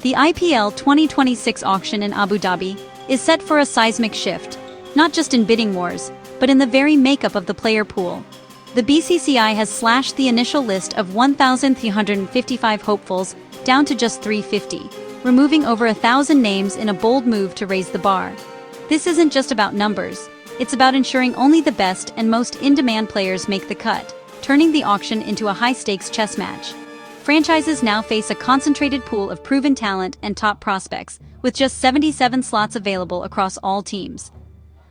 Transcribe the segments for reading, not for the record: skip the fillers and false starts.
The IPL 2026 auction in Abu Dhabi is set for a seismic shift, not just in bidding wars, but in the very makeup of the player pool. The BCCI has slashed the initial list of 1,355 hopefuls down to just 350, removing over 1,000 names in a bold move to raise the bar. This isn't just about numbers, it's about ensuring only the best and most in-demand players make the cut, turning the auction into a high-stakes chess match. Franchises now face a concentrated pool of proven talent and top prospects, with just 77 slots available across all teams.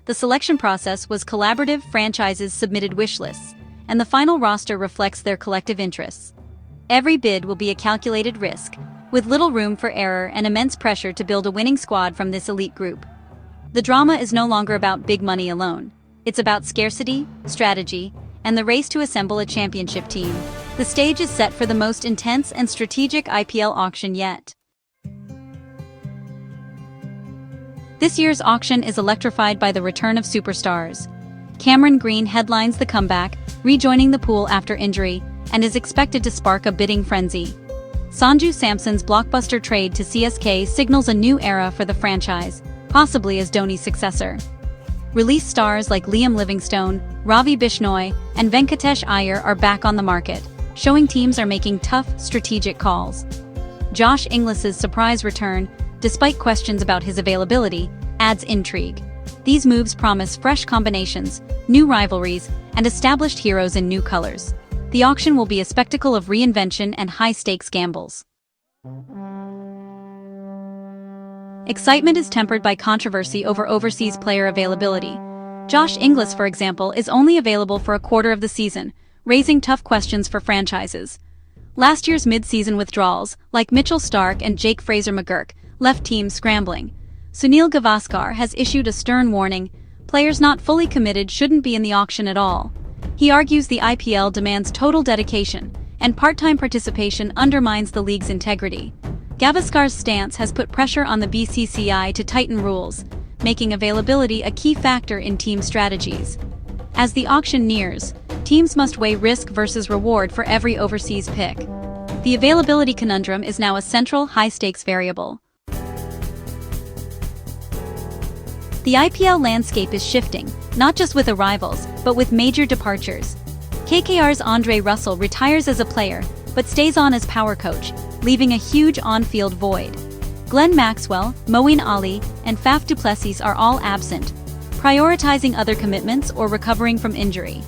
The selection process was collaborative. Franchises submitted wish lists, and the final roster reflects their collective interests. Every bid will be a calculated risk, with little room for error and immense pressure to build a winning squad from this elite group. The drama is no longer about big money alone. It's about scarcity, strategy, and the race to assemble a championship team. The stage is set for the most intense and strategic IPL auction yet. This year's auction is electrified by the return of superstars. Cameron Green headlines the comeback, rejoining the pool after injury, and is expected to spark a bidding frenzy. Sanju Samson's blockbuster trade to CSK signals a new era for the franchise, possibly as Dhoni's successor. Release stars like Liam Livingstone, Ravi Bishnoi, and Venkatesh Iyer are back on the market, showing teams are making tough, strategic calls. Josh Inglis's surprise return, despite questions about his availability, adds intrigue. These moves promise fresh combinations, new rivalries, and established heroes in new colors. The auction will be a spectacle of reinvention and high-stakes gambles. Excitement is tempered by controversy over overseas player availability. Josh Inglis, for example, is only available for a quarter of the season, raising tough questions for franchises. Last year's mid-season withdrawals, like Mitchell Starc and Jake Fraser-McGurk, left teams scrambling. Sunil Gavaskar has issued a stern warning: players not fully committed shouldn't be in the auction at all. He argues the IPL demands total dedication, and part-time participation undermines the league's integrity. Gavaskar's stance has put pressure on the BCCI to tighten rules, making availability a key factor in team strategies. As the auction nears, teams must weigh risk versus reward for every overseas pick. The availability conundrum is now a central, high-stakes variable. The IPL landscape is shifting, not just with arrivals, but with major departures. KKR's Andre Russell retires as a player, but stays on as power coach, leaving a huge on-field void. Glenn Maxwell, Moeen Ali, and Faf du Plessis are all absent, prioritizing other commitments or recovering from injury.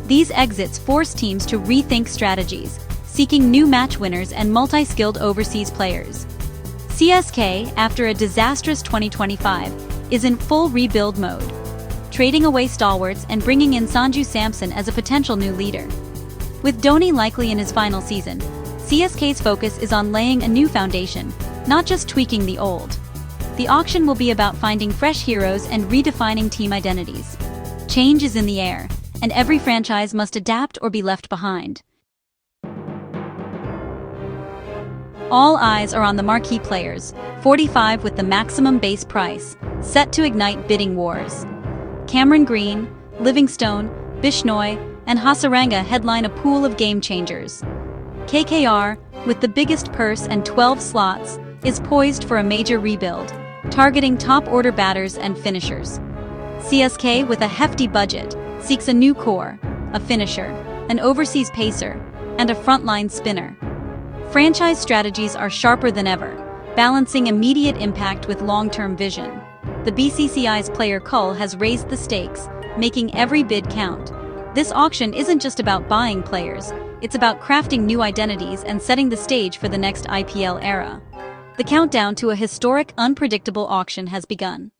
These exits force teams to rethink strategies, seeking new match winners and multi-skilled overseas players. CSK, after a disastrous 2025, is in full rebuild mode, trading away stalwarts and bringing in Sanju Samson as a potential new leader. With Dhoni likely in his final season, CSK's focus is on laying a new foundation, not just tweaking the old. The auction will be about finding fresh heroes and redefining team identities. Change is in the air, and every franchise must adapt or be left behind. All eyes are on the marquee players, 45 with the maximum base price, set to ignite bidding wars. Cameron Green, Livingstone, Bishnoi, and Hasaranga headline a pool of game-changers. KKR, with the biggest purse and 12 slots, is poised for a major rebuild, targeting top-order batters and finishers. CSK, with a hefty budget, seeks a new core, a finisher, an overseas pacer, and a frontline spinner. Franchise strategies are sharper than ever, balancing immediate impact with long-term vision. The BCCI's player cull has raised the stakes, making every bid count. This auction isn't just about buying players, it's about crafting new identities and setting the stage for the next IPL era. The countdown to a historic, unpredictable auction has begun.